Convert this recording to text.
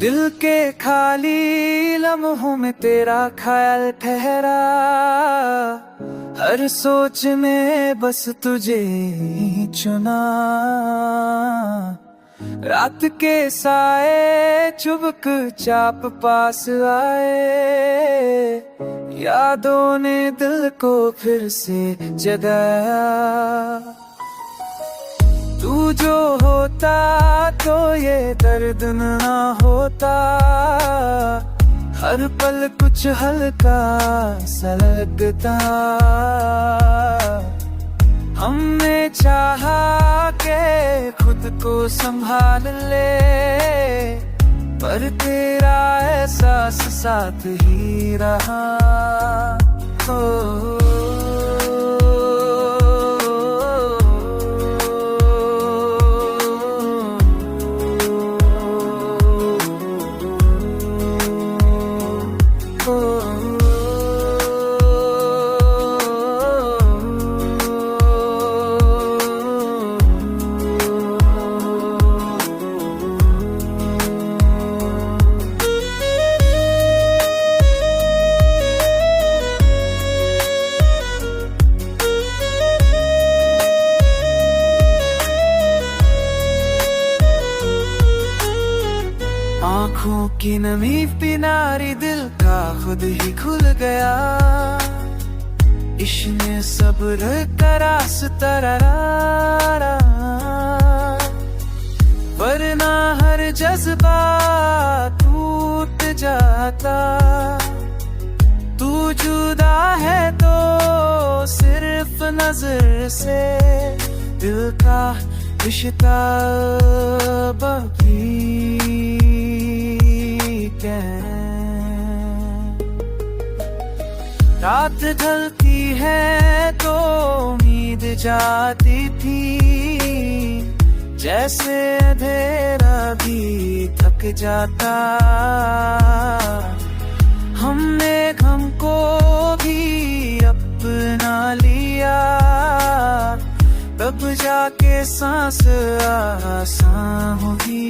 दिल के खाली लम्हों में तेरा ख्याल ठहरा, हर सोच में बस तुझे ही चुना। रात के साए चुबक चाप पास आए, यादों ने दिल को फिर से जगाया। तू जो होता तो ये दर्द ना होता, हर पल कुछ हल्का सा लगता। हमने चाहा के खुद को संभाल ले, पर तेरा एहसास साथ ही रहा। आँखों की नमी पिनारी दिल का खुद ही खुल गया। इश्क ने सब्र का रास्ता रहा, वरना हर जज्बा टूट जाता। तू जुदा है तो सिर्फ नजर से, दिल का रिश्ता बाकी रात ढलती है तो उम्मीद जाती थी, जैसे अंधेरा भी थक जाता। हमने गम को भी अपना लिया, तब जाके सांस आसान हुई।